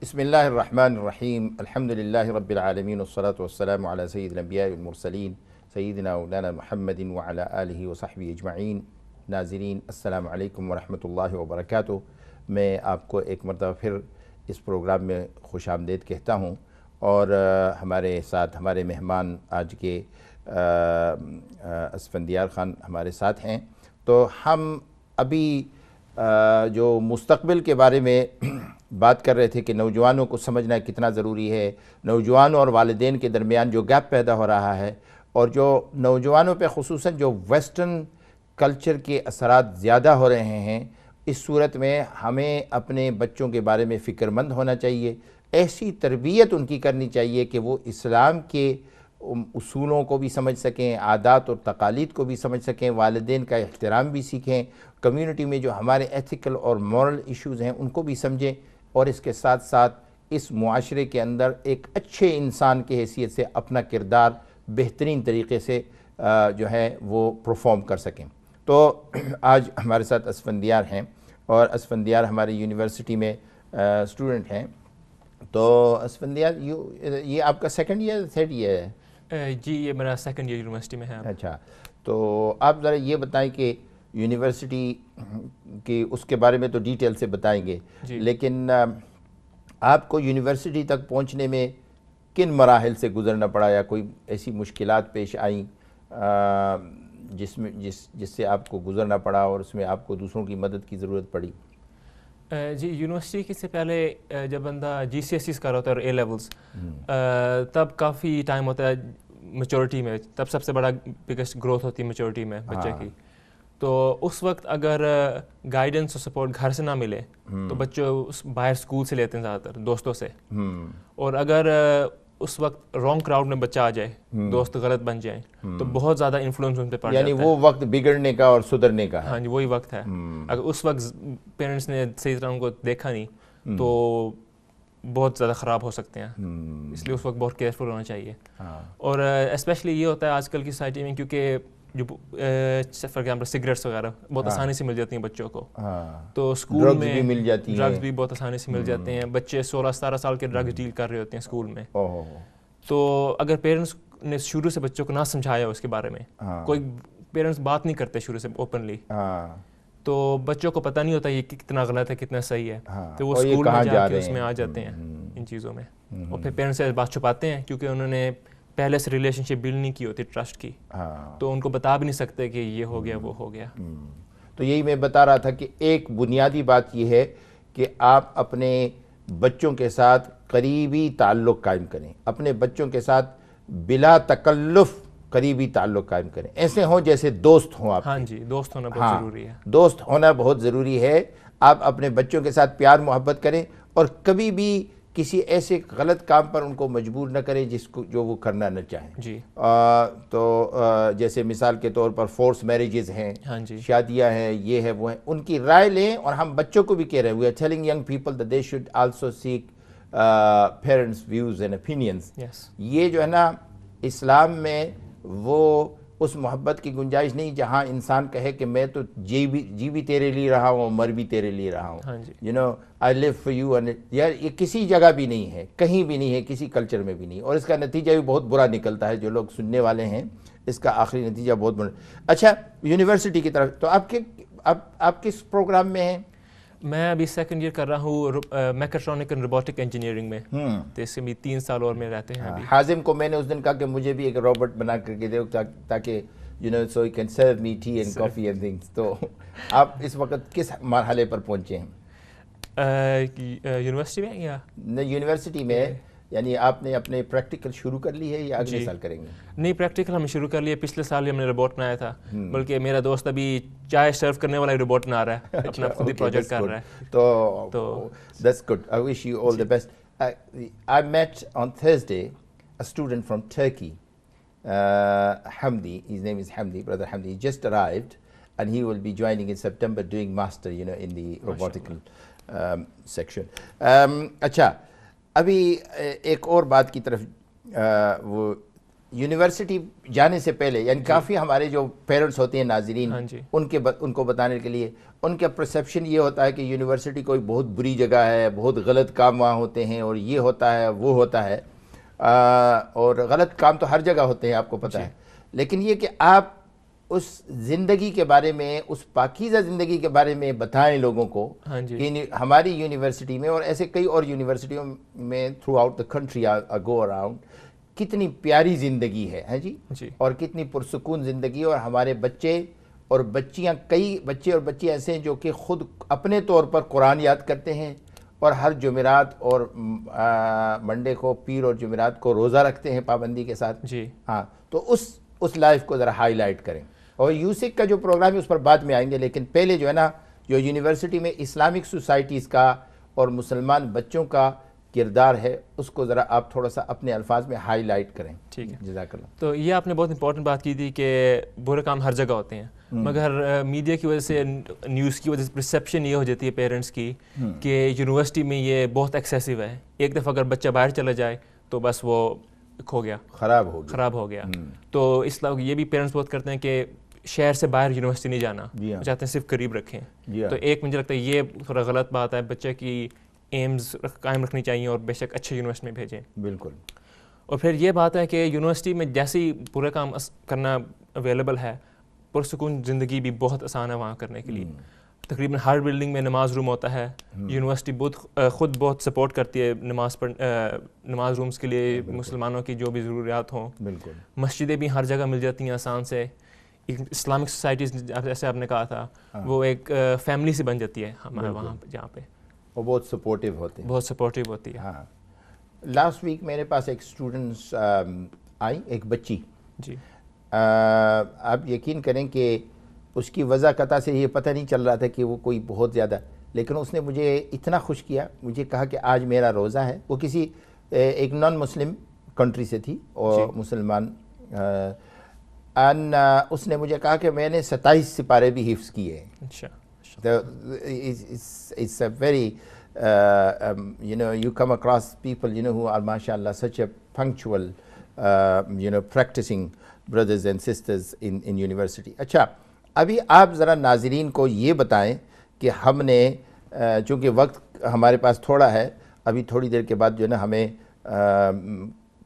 بسم اللہ الرحمن الرحیم الحمدللہ رب العالمین والصلاة والسلام علی سید الانبیاء والمرسلین سیدنا مولانا محمد وعلی آلہ وصحبہ اجمعین۔ ناظرین السلام علیکم ورحمۃ اللہ وبرکاتہ۔ میں آپ کو ایک مرتبہ پھر اس پروگرام میں خوش آمدید کہتا ہوں، اور ہمارے ساتھ ہمارے مہمان آج کے اسفندیار خان ہمارے ساتھ ہیں۔ تو ہم ابھی جو مستقبل کے بارے میں بات کر رہے تھے کہ نوجوانوں کو سمجھنا کتنا ضروری ہے، نوجوانوں اور والدین کے درمیان جو گیپ پیدا ہو رہا ہے، اور جو نوجوانوں پہ خصوصاً جو ویسٹرن کلچر کے اثرات زیادہ ہو رہے ہیں، اس صورت میں ہمیں اپنے بچوں کے بارے میں فکر مند ہونا چاہیے، ایسی تربیت ان کی کرنی چاہیے کہ وہ اسلام کے اصولوں کو بھی سمجھ سکیں، عادات اور تقالید کو بھی سمجھ سکیں، والدین کا احترام بھی سیکھیں، کمیونٹی میں جو ہمارے ایتھیکل اور مورل ایشوز ہیں ان کو بھی سمجھیں، اور اس کے ساتھ ساتھ اس معاشرے کے اندر ایک اچھے انسان کی حیثیت سے اپنا کردار بہترین طریقے سے جو ہے وہ پرفارم کر سکیں۔ تو آج ہمارے ساتھ اسفندیار ہیں، اور اسفندیار ہماری یونیورسٹی میں اسٹوڈنٹ ہیں۔ تو اسفندیار یہ آپ کا سیکنڈ ایئر تھرڈ ایئر ہے؟ جی یہ میرا سیکنڈ ایئر یونیورسٹی میں ہے۔ اچھا، تو آپ ذرا یہ بتائیں کہ یونیورسٹی کی اس کے بارے میں تو ڈیٹیل سے بتائیں گے، لیکن آپ کو یونیورسٹی تک پہنچنے میں کن مراحل سے گزرنا پڑا، یا کوئی ایسی مشکلات پیش آئیں جس سے آپ کو گزرنا پڑا اور اس میں آپ کو دوسروں کی مدد کی ضرورت پڑی؟ جی یونیورسٹی کے سے پہلے جب بندہ جی سی ایس سیز کر رہا ہوتا ہے اور اے لیولز، تب کافی ٹائم ہوتا ہے میچورٹی میں، تب سب سے بڑا بگیسٹ گروتھ ہوتی ہے میچورٹی میں بچے کی۔ تو اس وقت اگر گائیڈنس اور سپورٹ گھر سے نہ ملے تو بچوں باہر اسکول سے لیتے ہیں زیادہ تر، دوستوں سے، اور اگر اس وقت رانگ کراؤڈ میں بچہ آ جائے، دوست غلط بن جائیں، تو بہت زیادہ انفلوئنس ان پہ پڑ جاتا ہے۔ یعنی وہ وقت بگڑنے کا اور سدھرنے کا ہے۔ ہاں جی وہی وقت ہے۔ اگر اس وقت پیرنٹس نے صحیح طرح ان کو دیکھا نہیں تو بہت زیادہ خراب ہو سکتے ہیں، اس لیے اس وقت بہت کیئرفل ہونا چاہیے۔ اور اسپیشلی یہ ہوتا ہے آج کل کی سوسائٹی میں، کیونکہ جو فار ایگزامپل سگریٹس وغیرہ بہت آسانی سے مل جاتی ہیں بچوں کو، تو اسکول میں ڈرگز بھی بہت آسانی سے مل جاتے ہیں، بچے 16-17 سال کے ڈرگز ڈیل کر رہے ہوتے ہیں اسکول میں۔ تو اگر پیرنٹس نے شروع سے بچوں کو نہ سمجھایا اس کے بارے میں، کوئی پیرنٹس بات نہیں کرتے شروع سے اوپنلی، تو بچوں کو پتہ نہیں ہوتا یہ کتنا غلط ہے کتنا صحیح ہے، تو وہ اسکول میں جا کے اس میں آ جاتے ہیں ان چیزوں میں، اور پھر پیرنٹس سے بات چھپاتے ہیں کیونکہ انہوں نے پہلے سے ریلیشن شپ بلڈ نہیں کی ہوتی ٹرسٹ کی، تو ان کو بتا بھی نہیں سکتے کہ یہ ہو گیا وہ ہو گیا۔ تو یہی میں بتا رہا تھا کہ ایک بنیادی بات یہ ہے کہ آپ اپنے بچوں کے ساتھ قریبی تعلق قائم کریں، اپنے بچوں کے ساتھ بلا تکلف قریبی تعلق قائم کریں، ایسے ہوں جیسے دوست ہوں آپ۔ ہاں جی دوست ہونا بہت ضروری ہے، دوست ہونا بہت ضروری ہے۔ آپ اپنے بچوں کے ساتھ پیار محبت کریں، اور کبھی بھی کسی ایسے غلط کام پر ان کو مجبور نہ کریں جو وہ کرنا نہ چاہیں۔ جی تو جیسے مثال کے طور پر فورس میریجز ہیں، شادیاں ہیں، یہ ہے وہ ہیں، ان کی رائے لیں، اور ہم بچوں کو بھی کہہ رہے ہیں، we are telling young people that they should also seek parents' views and opinions۔ یہ جو ہے نا اسلام میں وہ اس محبت کی گنجائش نہیں جہاں انسان کہے کہ میں تو جی بھی تیرے لیے رہا ہوں، مر بھی تیرے لیے رہا ہوں، you know I live for you، یار یہ کسی جگہ بھی نہیں ہے، کہیں بھی نہیں ہے، کسی کلچر میں بھی نہیں، اور اس کا نتیجہ بھی بہت برا نکلتا ہے۔ جو لوگ سننے والے ہیں اس کا آخری نتیجہ بہت برا۔ اچھا یونیورسٹی کی طرف تو آپ کس پروگرام میں ہیں؟ میں ابھی سیکنڈ ایئر کر رہا ہوں میکاٹرونک اینڈ روبوٹک انجینئرنگ میں، تو اس سے بھی 3 سال اور میں رہتے ہیں ابھی۔ حازم کو میں نے اس دن کہا کہ مجھے بھی ایک روبوٹ بنا کر کے دو تاکہ so you can serve me tea and coffee and things۔ تو آپ اس وقت کس مرحلے پر پہنچے ہیں یونیورسٹی میں؟ یا یونیورسٹی میں یعنی آپ نے اپنے پریکٹیکل شروع کر لی ہے یا اگلے سال کریں گے؟ نہیں پریکٹیکل ہم نے شروع کر لیا، پچھلے سال ہی ہم نے روبوٹ بنایا تھا، بلکہ میرا دوست ابھی چائے سرو کرنے والا روبوٹ بنا رہا ہے، اپنا خود ہی پروجیکٹ کر رہا ہے۔ تو that's good, I wish you all the best۔ I met on Thursday a student from Turkey, Hamdi, his name is Hamdi, brother Hamdi. He just arrived and he will be joining in September doing master, in the robotical section۔ اچھا ابھی ایک اور بات کی طرف وہ university جانے سے پہلے یعنی کافی ہمارے جو پیرنٹس ہوتے ہیں ناظرین ان کو بتانے کے لیے ان کا پرسیپشن یہ ہوتا ہے کہ یونیورسٹی کوئی بہت بری جگہ ہے, بہت غلط کام وہاں ہوتے ہیں اور یہ ہوتا ہے وہ ہوتا ہے, اور غلط کام تو ہر جگہ ہوتے ہیں آپ کو پتہ ہے, لیکن یہ کہ آپ اس زندگی کے بارے میں, اس پاکیزہ زندگی کے بارے میں بتائیں لوگوں کو کہ ہماری یونیورسٹی میں اور ایسے کئی اور یونیورسٹیوں میں through out the country go around کتنی پیاری زندگی ہے جی, اور کتنی پرسکون زندگی, اور ہمارے بچے اور بچیاں, کئی بچے اور بچیاں ایسے ہیں جو کہ خود اپنے طور پر قرآن یاد کرتے ہیں اور ہر جمعرات اور منڈے کو, پیر اور جمعرات کو روزہ رکھتے ہیں پابندی کے ساتھ جی. ہاں, تو اس لائف کو ذرا ہائی لائٹ کریں, اور یوسک کا جو پروگرام ہے اس پر بعد میں آئیں گے, لیکن پہلے جو ہے نا جو یونیورسٹی میں اسلامک سوسائٹیز کا اور مسلمان بچوں کا کردار ہے اس کو ذرا آپ تھوڑا سا اپنے الفاظ میں ہائی لائٹ کریں. ٹھیک ہے, جزاک اللہ. تو یہ آپ نے بہت امپورٹنٹ بات کی تھی کہ برے کام ہر جگہ ہوتے ہیں, مگر میڈیا کی وجہ سے, نیوز کی وجہ سے پرسیپشن یہ ہو جاتی ہے پیرنٹس کی کہ یونیورسٹی میں یہ بہت ایکسیسو ہے, ایک دفعہ اگر بچہ باہر چلا جائے تو بس وہ کھو گیا, خراب ہو گیا. تو اس لیے یہ بھی پیرنٹس بہت کرتے ہیں کہ شہر سے باہر یونیورسٹی نہیں جانا, چاہتے ہیں صرف قریب رکھیں. تو ایک مجھے لگتا ہے یہ تھوڑا غلط بات ہے, بچے کی ایمز قائم رکھنی چاہیے اور بے شک اچھے یونیورسٹی میں بھیجیں. بالکل. اور پھر یہ بات ہے کہ یونیورسٹی میں جیسے ہی پورا کام کرنا اویلیبل ہے, پرسکون زندگی بھی بہت آسان ہے وہاں کرنے کے لیے. تقریباً ہر بلڈنگ میں نماز روم ہوتا ہے. یونیورسٹی خود بہت سپورٹ کرتی ہے نماز رومز کے لیے, مسلمانوں کی جو بھی ضروریات ہوں. بالکل. مسجدیں بھی ہر جگہ مل جاتی ہیں آسان سے. اسلامک سوسائٹیز جیسے آپ نے کہا تھا وہ ایک فیملی سے بن جاتی ہے ہمارے وہاں جہاں پہ, وہ بہت سپورٹیو ہوتے ہیں. بہت سپورٹیو ہوتی ہے. ہاں, لاسٹ ویک میرے پاس ایک اسٹوڈنٹس آئی, ایک بچی جی. آپ یقین کریں کہ اس کی وضاحت سے یہ پتہ نہیں چل رہا تھا کہ وہ کوئی بہت زیادہ, لیکن اس نے مجھے اتنا خوش کیا, مجھے کہا کہ آج میرا روزہ ہے. وہ کسی ایک نان مسلم کنٹری سے تھی اور مسلمان, اس نے مجھے کہا کہ میں نے 27 سپارے بھی حفظ کیے ہیں. اچھا. It's a very you come across people who are mashallah such a punctual practicing brothers and sisters in university. اچھا, ابھی آپ ذرا ناظرین کو یہ بتائیں کہ ہم نے چونکہ وقت ہمارے پاس تھوڑا ہے, ابھی تھوڑی دیر کے بعد جو ہے نا ہمیں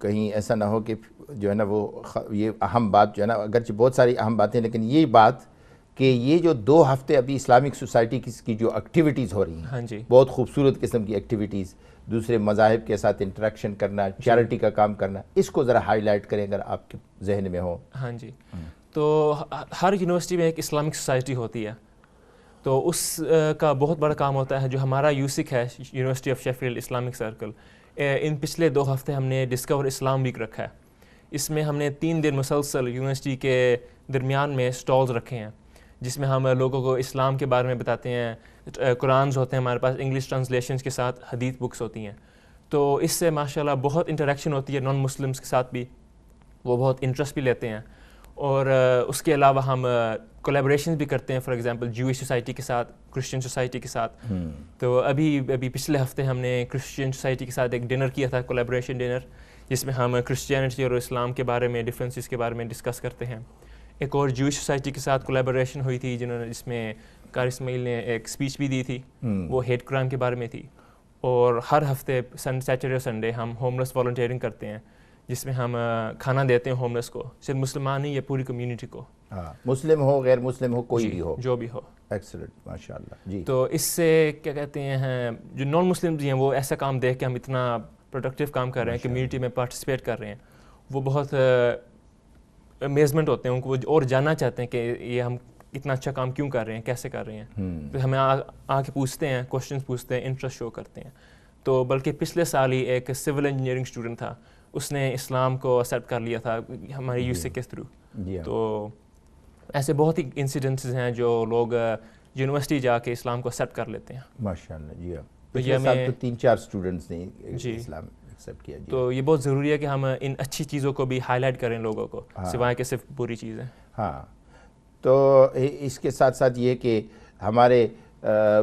کہیں ایسا نہ ہو کہ جو ہے نا وہ یہ اہم بات جو ہے نا, اگرچہ بہت ساری اہم باتیں, لیکن یہ بات کہ یہ جو 2 ہفتے ابھی اسلامک سوسائٹی کی جو ایکٹیویٹیز ہو رہی ہیں, بہت خوبصورت قسم کی ایکٹیویٹیز, دوسرے مذاہب کے ساتھ انٹریکشن کرنا, چیریٹی کا کام کرنا, اس کو ذرا ہائی لائٹ کریں اگر آپ کے ذہن میں ہو. ہاں جی. تو ہر یونیورسٹی میں ایک اسلامک سوسائٹی ہوتی ہے, تو اس کا بہت بڑا کام ہوتا ہے جو ہمارا یوسک ہے, university of Sheffield Islamic circle. ان پچھلے 2 ہفتے ہم نے ڈسکور اسلام ویک رکھا ہے. اس میں ہم نے 3 دن مسلسل یونیورسٹی کے درمیان میں سٹالز رکھے ہیں جس میں ہم لوگوں کو اسلام کے بارے میں بتاتے ہیں. قرآنز ہوتے ہیں ہمارے پاس, انگلش ٹرانسلیشنز کے ساتھ حدیث بکس ہوتی ہیں. تو اس سے ماشاءاللہ بہت انٹریکشن ہوتی ہے نان مسلمس کے ساتھ بھی, وہ بہت انٹرسٹ بھی لیتے ہیں. اور اس کے علاوہ ہم کولیبریشنز بھی کرتے ہیں, فار ایگزامپل جوئش سوسائٹی کے ساتھ, کرسچن سوسائٹی کے ساتھ. تو ابھی پچھلے ہفتے ہم نے کرسچن سوسائٹی کے ساتھ ایک ڈنر کیا تھا, کولیبریشن ڈنر, جس میں ہم کرسچینٹی اور اسلام کے بارے میں, ڈفرینسز کے بارے میں ڈسکس کرتے ہیں. ایک اور جوئش سوسائٹی کے ساتھ کولیبریشن ہوئی تھی جس میں قاری اسماعیل نے ایک اسپیچ بھی دی تھی, وہ ہیٹ کرائم کے بارے میں تھی. اور ہر ہفتے سیٹرڈے اور سنڈے ہم ہوملیس والنٹیئرنگ کرتے ہیں جس میں ہم کھانا دیتے ہیں ہوملیس کو, صرف مسلمان ہی, یہ پوری کمیونٹی کو, مسلم ہو غیر مسلم ہو کوئی بھی ہو, جو بھی ہو. ایکسلنٹ, ماشاءاللہ جی. تو اس سے کیا کہتے ہیں, جو نان مسلم ہیں وہ ایسا کام دیکھ کے ہم اتنا پروڈکٹیو کام کر رہے ہیں, کمیونٹی میں پارٹیسپیٹ کر رہے ہیں, وہ بہت امیزمنٹ ہوتے ہیں ان کو, وہ اور جاننا چاہتے ہیں کہ یہ ہم اتنا اچھا کام کیوں کر رہے ہیں, کیسے کر رہے ہیں. پھر ہمیں آ کے پوچھتے ہیں, کوشچنس پوچھتے ہیں, انٹرسٹ شو کرتے ہیں. تو بلکہ پچھلے سال ہی ایک سول انجینئرنگ اسٹوڈنٹ تھا, اس نے اسلام کو ایکسیپٹ کر لیا تھا ہمارے یوسک کے تھرو. تو ایسے بہت ہی انسیڈنٹس ہیں جو لوگ یونیورسٹی جا کے اسلام کو ایکسیپٹ کر لیتے ہیں. ماشاءاللہ جی. تو یہ ہمیں 3-4 اسٹوڈنٹس نے اسلام کیا. تو یہ بہت ضروری ہے کہ ہم ان اچھی چیزوں کو بھی ہائی لائٹ کریں لوگوں کو, سوائے کہ صرف بری چیزیں. ہاں, تو اس کے ساتھ ساتھ یہ کہ ہمارے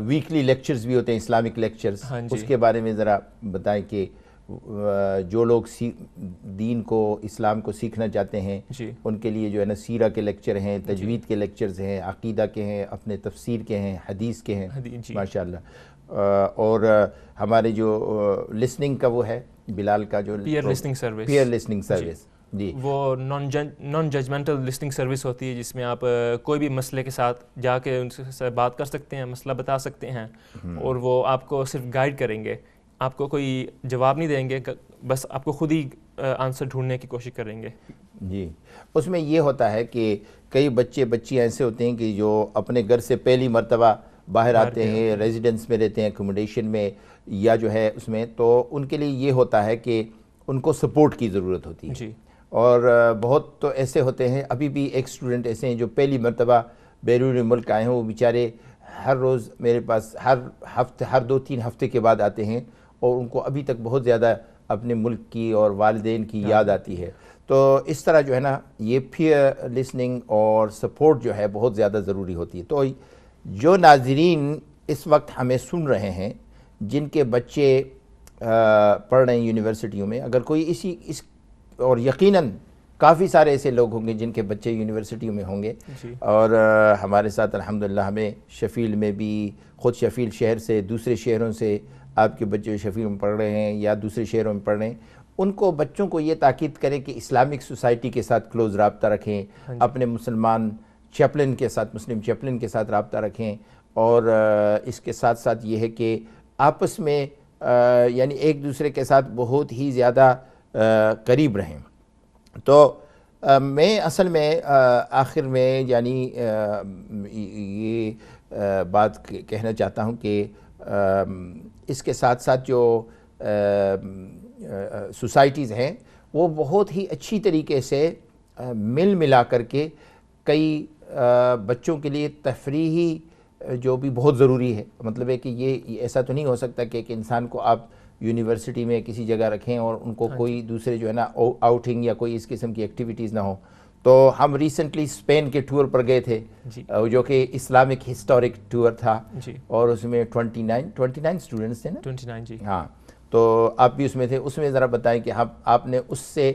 ویکلی لیکچرز بھی ہوتے ہیں, اسلامک لیکچرز, اس کے بارے میں ذرا بتائیں کہ جو لوگ دین کو اسلام کو سیکھنا چاہتے ہیں ان کے لیے جو ہے نا سیرہ کے لیکچر ہیں, تجوید کے لیکچرز ہیں, عقیدہ کے ہیں, اپنے تفسیر کے ہیں, حدیث کے ہیں ماشاءاللہ. اور ہمارے جو لسننگ کا وہ ہے بلال کا جو پیئر لسننگ سروس جی, وہ نان ججمنٹل لسننگ سروس ہوتی ہے جس میں آپ کوئی بھی مسئلے کے ساتھ جا کے ان سے بات کر سکتے ہیں, مسئلہ بتا سکتے ہیں اور وہ آپ کو صرف گائیڈ کریں گے, آپ کو کوئی جواب نہیں دیں گے, بس آپ کو خود ہی آنسر ڈھونڈنے کی کوشش کریں گے. جی, اس میں یہ ہوتا ہے کہ کئی بچیاں ایسے ہوتے ہیں کہ جو اپنے گھر سے پہلی مرتبہ باہر آتے ہیں, ریزیڈنس میں رہتے ہیں, اکوموڈیشن میں یا جو ہے اس میں, تو ان کے لیے یہ ہوتا ہے کہ ان کو سپورٹ کی ضرورت ہوتی ہے. اور بہت تو ایسے ہوتے ہیں, ابھی بھی ایک اسٹوڈنٹ ایسے ہیں جو پہلی مرتبہ بیرون ملک آئے ہیں, وہ بیچارے ہر روز میرے پاس ہر 2-3 ہفتے کے بعد آتے ہیں اور ان کو ابھی تک بہت زیادہ اپنے ملک کی اور والدین کی یاد آتی ہے. تو اس طرح جو ہے نا یہ پیئر لسننگ اور سپورٹ جو ہے بہت زیادہ ضروری ہوتی ہے. تو جو ناظرین اس وقت ہمیں سن رہے ہیں جن کے بچے پڑھ رہے ہیں یونیورسٹیوں میں, اگر کوئی اس اور یقیناً کافی سارے ایسے لوگ ہوں گے جن کے بچے یونیورسٹیوں میں ہوں گے, اور ہمارے ساتھ الحمدللہ ہمیں شفیل میں بھی, خود شفیل شہر سے, دوسرے شہروں سے آپ کے بچے شفیل میں پڑھ رہے ہیں یا دوسرے شہروں میں پڑھ رہے ہیں, ان کو بچوں کو یہ تاکید کریں کہ اسلامک سوسائٹی کے ساتھ کلوز رابطہ رکھیں, اپنے مسلمان چیپلن کے ساتھ, مسلم چیپلن کے ساتھ رابطہ رکھیں, اور اس کے ساتھ ساتھ یہ ہے کہ آپس میں یعنی ایک دوسرے کے ساتھ بہت ہی زیادہ قریب رہیں. تو میں اصل میں آخر میں یعنی یہ بات کہنا چاہتا ہوں کہ اس کے ساتھ ساتھ جو سوسائٹیز ہیں وہ بہت ہی اچھی طریقے سے ملا کر کے کئی بچوں کے لیے تفریحی جو بھی بہت ضروری ہے, مطلب ہے کہ یہ ایسا تو نہیں ہو سکتا کہ ایک انسان کو آپ یونیورسٹی میں کسی جگہ رکھیں اور ان کو کوئی دوسرے جو ہے نا آؤٹنگ یا کوئی اس قسم کی ایکٹیویٹیز نہ ہو. تو ہم ریسنٹلی اسپین کے ٹور پر گئے تھے جو کہ اسلامک ہسٹورک ٹور تھا, اور اس میں 29 اسٹوڈنٹس تھے نا. 29 جی ہاں, تو آپ بھی اس میں تھے. اس میں ذرا بتائیں کہ آپ نے اس سے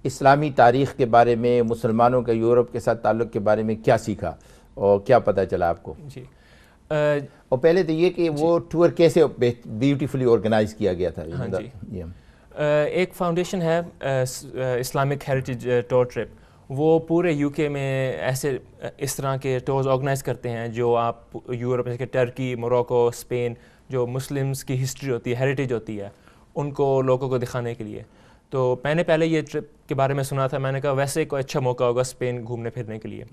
اسلامی تاریخ کے بارے میں, مسلمانوں کا یورپ کے ساتھ تعلق کے بارے میں کیا سیکھا اور کیا پتہ چلا آپ کو؟ جی, اور پہلے تو یہ کہ وہ ٹور کیسے بیوٹیفلی آرگنائز کیا گیا تھا. ہاں جی, ایک فاؤنڈیشن ہے اسلامک ہیریٹیج ٹور ٹرپ, وہ پورے یو کے میں ایسے اس طرح کے ٹورز آرگنائز کرتے ہیں جو آپ یورپ جیسے کہ ٹرکی, موروکو, اسپین, جو مسلمز کی ہسٹری ہوتی ہے, ہیریٹیج ہوتی ہے, ان کو لوگوں کو دکھانے کے لیے. تو میں نے پہلے یہ ٹرپ کے بارے میں سنا تھا, میں نے کہا ویسے کوئی اچھا موقع ہوگا اسپین گھومنے پھرنے کے لیے.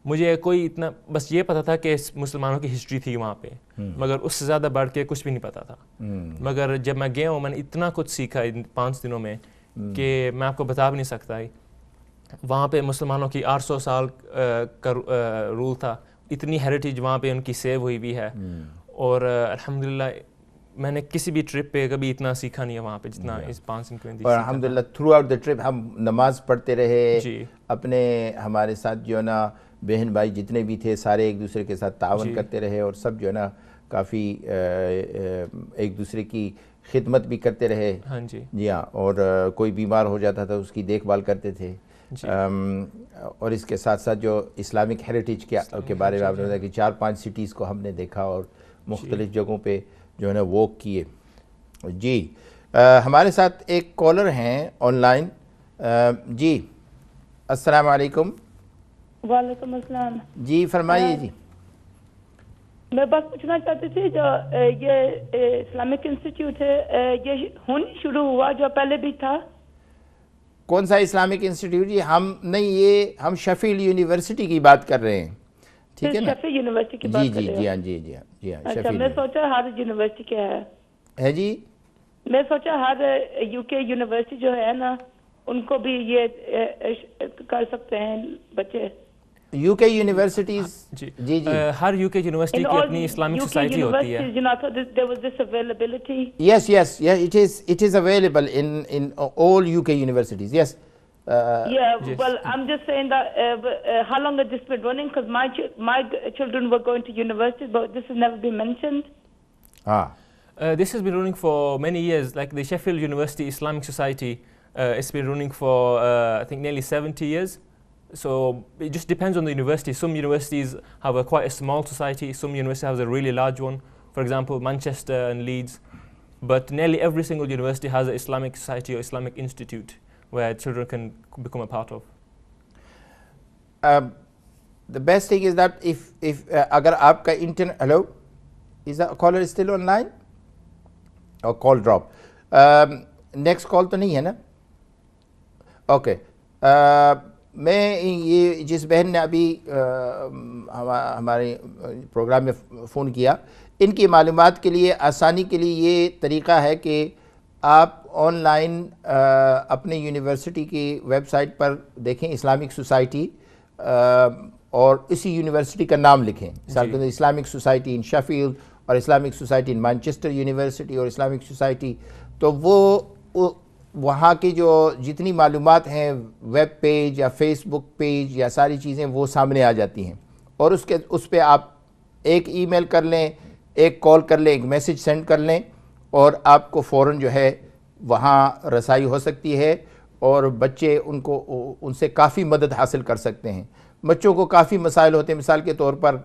مجھے کوئی اتنا بس یہ پتہ تھا کہ مسلمانوں کی ہسٹری تھی وہاں پہ, مگر اس سے زیادہ بڑھ کے کچھ بھی نہیں پتہ تھا. مگر جب میں گیا ہوں میں نے اتنا کچھ سیکھا ان 5 دنوں میں کہ میں آپ کو بتا بھی نہیں سکتا. وہاں پہ مسلمانوں کی 800 سال کا رول تھا, اتنی ہیریٹیج وہاں پہ ان کی سیو ہوئی بھی ہے, اور الحمدللہ میں نے کسی بھی ٹرپ پہ کبھی اتنا سیکھا نہیں ہے وہاں پہ جتنا اس 5 دن کے اندر. اور الحمدللہ تھرو آؤٹ دا ٹرپ ہم نماز پڑھتے رہے, اپنے ہمارے ساتھ جو ہے نا بہن بھائی جتنے بھی تھے سارے ایک دوسرے کے ساتھ تعاون کرتے رہے, اور سب جو ہے نا کافی ایک دوسرے کی خدمت بھی کرتے رہے. ہاں جی, جی ہاں, اور کوئی بیمار ہو جاتا تھا اس کی دیکھ بھال کرتے تھے. اور اس کے ساتھ ساتھ جو اسلامک ہیریٹیج کے بارے میں آپ نے بتایا کہ 4-5 سٹیز کو ہم نے دیکھا اور مختلف جگہوں پہ جو ہے نا واک کیے. جی, ہمارے ساتھ ایک کالر ہیں آن لائن. جی السلام علیکم. وعلیکم السلام. جی فرمائیے. جی میں بس پوچھنا چاہتی تھی جو یہ اسلامک انسٹیٹیوٹ ہے یہ ہونی شروع ہوا جو پہلے بھی تھا؟ کون سا اسلامک انسٹیٹیوٹ؟ جی ہم نہیں, یہ ہم شفیل یونیورسٹی کی بات کر رہے ہیں. ٹھیک ہے نا, شفیل یونیورسٹی کی بات کر رہے ہیں. جی ہاں, جی ہاں, جی ہاں. اچھا, میں سوچا ہر یونیورسٹی کیا ہے جی, میں سوچا ہر یو کے یونیورسٹی جو ہے نا ان کو بھی یہ کر سکتے ہیں بچے. یو کے universities G G Hare you کے یونیورسٹی کی اپنی اسلامک سوسائٹی ہوتی ہے. Yes, it is available in all UK universities. Yes. Well, I'm just saying that how long has this been running? Because my children were going to university, but this has never been mentioned. This has been running for many years, like the Sheffield University Islamic Society. It's been running for I think nearly 70 years. So it just depends on the university. Some universities have quite a small society, some universities have a really large one, for example Manchester and Leeds. But nearly every single university has an Islamic society or Islamic institute where children can become a part of. The best thing is that if agar aapka internet, hello, is the caller still online or call drop? Next call to nahi hai na? Okay. میں یہ جس بہن نے ابھی ہمارے programme میں phone کیا، ان کی معلومات کے لیے آسانی کے لیے یہ طریقہ ہے کہ آپ آن لائن اپنے یونیورسٹی کی ویب سائٹ پر دیکھیں اسلامک سوسائٹی اور اسی یونیورسٹی کا نام لکھیں، اسلامک سوسائٹی ان شیفیلڈ اور Islamic society in Manchester university اور اسلامک سوسائٹی، تو وہ وہاں کی جو جتنی معلومات ہیں ویب پیج یا فیس بک پیج یا ساری چیزیں وہ سامنے آ جاتی ہیں، اور اس پہ آپ ایک ای میل کر لیں، ایک کال کر لیں، ایک میسج سینڈ کر لیں اور آپ کو فوراً جو ہے وہاں رسائی ہو سکتی ہے اور بچے ان سے کافی مدد حاصل کر سکتے ہیں۔ بچوں کو کافی مسائل ہوتے ہیں، مثال کے طور پر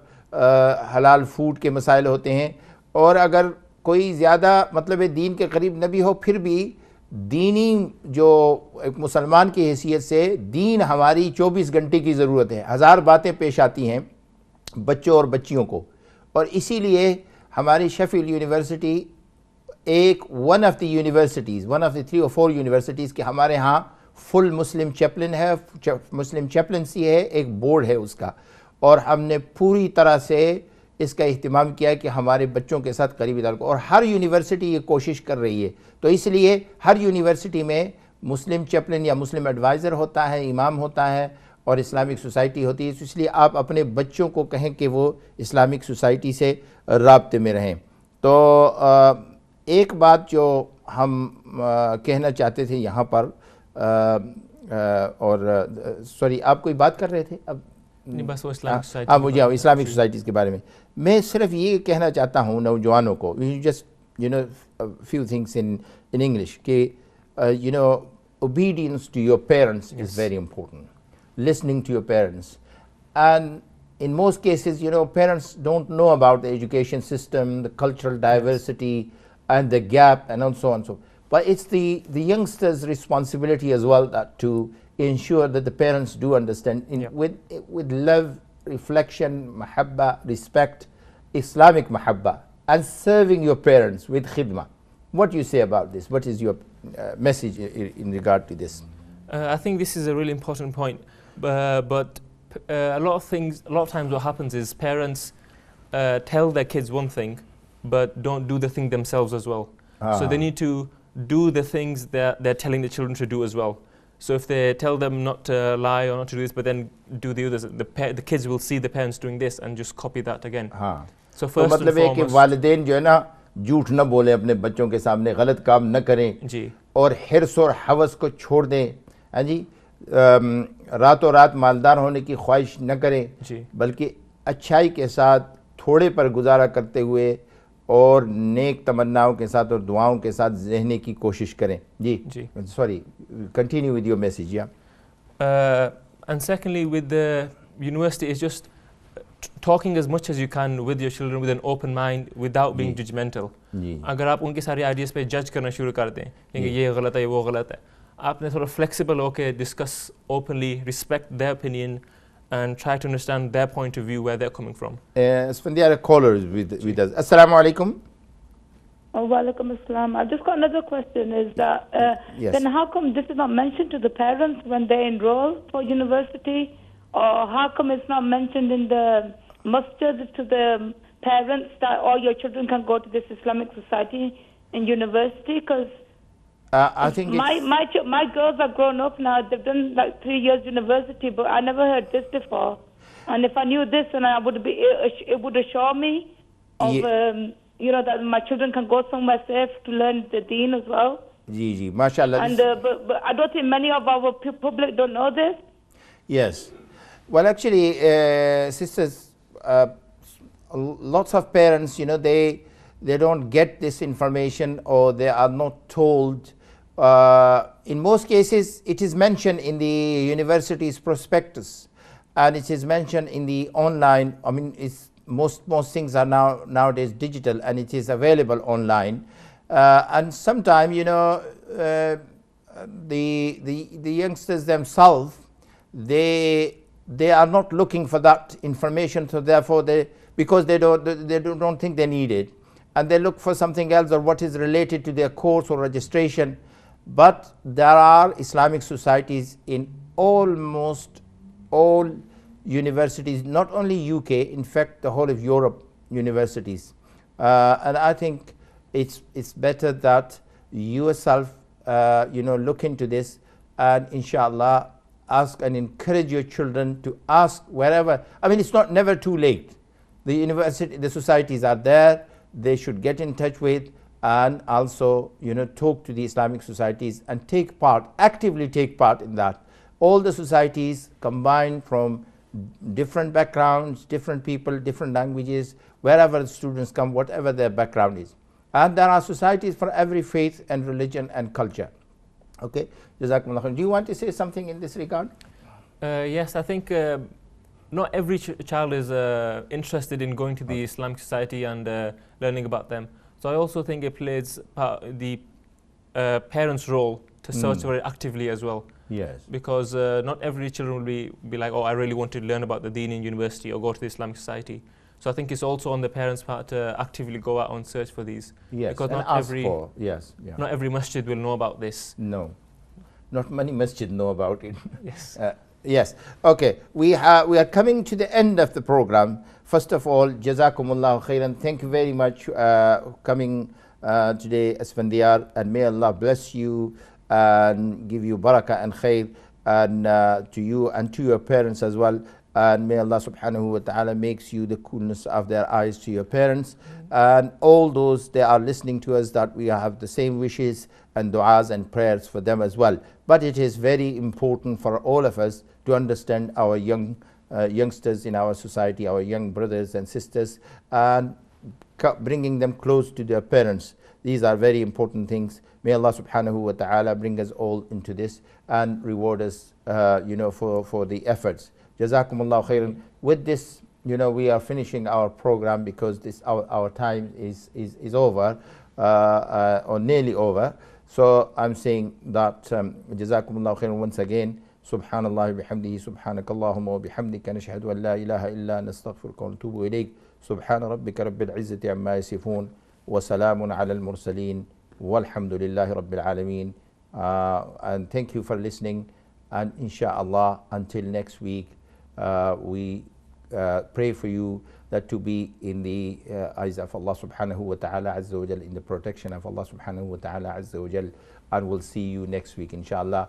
حلال فوڈ کے مسائل ہوتے ہیں، اور اگر کوئی زیادہ مطلب دین کے قریب نہ بھی ہو پھر بھی دینی جو ایک مسلمان کی حیثیت سے دین ہماری 24 گھنٹے کی ضرورت ہے، ہزار باتیں پیش آتی ہیں بچوں اور بچیوں کو، اور اسی لیے ہماری شیفیلڈ یونیورسٹی ایک one of the 3 or 4 universities کے ہمارے ہاں فل مسلم چیپلن ہے، مسلم چیپلنسی ہے، ایک بورڈ ہے اس کا، اور ہم نے پوری طرح سے اس کا اہتمام کیا کہ ہمارے بچوں کے ساتھ قریبی تعلق، اور ہر یونیورسٹی یہ کوشش کر رہی ہے، تو اس لیے ہر یونیورسٹی میں مسلم چیپلن یا مسلم ایڈوائزر ہوتا ہے، امام ہوتا ہے اور اسلامک سوسائٹی ہوتی ہے، اس لیے آپ اپنے بچوں کو کہیں کہ وہ اسلامک سوسائٹی سے رابطے میں رہیں۔ تو ایک بات جو ہم کہنا چاہتے تھے یہاں پر، اور سوری آپ کوئی بات کر رہے تھے اب؟ بس وہ اسلامک اسلامک سوسائٹیز کے بارے میں صرف یہ کہنا چاہتا ہوں نوجوانوں کو، just few things in English کہ obedience to your parents is very important, listening to your parents, and in most cases parents don't know about the education system, the cultural diversity and the gap and so on, but it's the youngsters' responsibility as well to ensure that the parents do understand with love, reflection, mahabba, respect, Islamic mahabba, and serving your parents with khidmah. What do you say about this? What is your message in regard to this? I think this is a really important point, but a lot of times what happens is parents tell their kids one thing but don't do the thing themselves as well. So they need to do the things that they're telling the children to do as well. So if they tell them not to lie or not to do this, but then do the others, the kids will see the parents doing this and just copy that again. So first and مطلب ہے کہ والدین جو ہے نا جھوٹ نہ بولیں اپنے بچوں کے سامنے، غلط کام نہ کریں اور حرص اور ہوس کو چھوڑ دیں، ہاں جی، راتوں رات مالدار ہونے کی خواہش نہ کریں، بلکہ اچھائی کے ساتھ تھوڑے پر گزارا کرتے ہوئے اور نیک تمناؤں کے ساتھ اور دعاؤں کے ساتھ رہنے کی کوشش کریں۔ جی sorry, continue with your message. And secondly, with the university, is just talking as much as you can with your children with an open mind without being judgmental. اگر آپ ان کی ساری آئیڈیاز پہ جج کرنا شروع کر دیں کہ یہ غلط ہے وہ غلط ہے، آپ نے تھوڑا فلیکسیبل ہو کے discuss openly, respect their opinion and try to understand their point of view, where they're coming from. There are callers with us. Assalamu alaikum. Walaikum assalam. I've just got another question, is that then how come this is not mentioned to the parents when they enroll for university, or how come it's not mentioned in the masjid to the parents that all your children can go to this Islamic society in university? Because I think my girls are grown up now, they've done like 3 years university, but I never heard this before, and if I knew this, then it would assure me of that my children can go somewhere safe to learn the deen as well. Ji, mashallah. And but I don't think many of our public don't know this. Yes. Well, actually, sisters, lots of parents, they don't get this information, or they are not told. In most cases, it is mentioned in the university's prospectus, and it is mentioned in the online. I mean, it's most things are nowadays digital, and it is available online. And sometimes, you know, the youngsters themselves, they are not looking for that information, so therefore because they don't think they need it, and they look for something else or what is related to their course or registration. But there are Islamic societies in almost all universities, not only UK, in fact the whole of Europe universities. And I think it's better that you yourself you know, look into this, and inshallah ask and encourage your children to ask wherever. I mean, it's never too late. The university, the societies are there. They should get in touch with, and also, you know, talk to the Islamic societies and actively take part in that. All the societies combined from different backgrounds, different people, different languages, wherever the students come, whatever their background is. And there are societies for every faith and religion and culture. Okay, Jazakumullah khair. Do you want to say something in this regard? Yes, I think not every child is interested in going to the Islamic society and learning about them. So I also think it plays the parents' role to search very actively as well. Yes. Because not every children will be like, oh, I really want to learn about the Deen in university or go to the Islamic society. So I think it's also on the parents' part to actively go out and search for these. Yes, because and not every masjid will know about this. No, not many masjid know about it. Yes. Yes. Okay. We are coming to the end of the program. First of all, Jazakumullah khairan. Thank you very much coming today, Asfandiar, and may Allah bless you and give you barakah and khair, and to you and to your parents as well. And may Allah subhanahu wa ta'ala makes you the coolness of their eyes to your parents, and all those they are listening to us, that we have the same wishes and du'as and prayers for them as well. But it is very important for all of us to understand our youngsters in our society, our young brothers and sisters, and bringing them close to their parents. These are very important things. May Allah subhanahu wa ta'ala bring us all into this and reward us you know, for the efforts. Jazakumullah khairan. With this, you know, we are finishing our program, because this our time is over, or nearly over. So I'm saying that Jazakumullah khairan once again. Subhanallah bihamdihi, subhanakallahumma wa bihamdika, nashhadu an la ilaha illa nastaghfiruka wa natubu ilayk. Subhana rabbika rabbil izzati amma yasifun, wa salamun ala al-mursaleen, walhamdulillahi rabbil alameen. And thank you for listening, and inshallah until next week, we pray for you that to be in the eyes of Allah subhanahu wa ta'ala azza wa jal, in the protection of Allah subhanahu wa ta'ala azza wa jal, and we'll see you next week inshallah.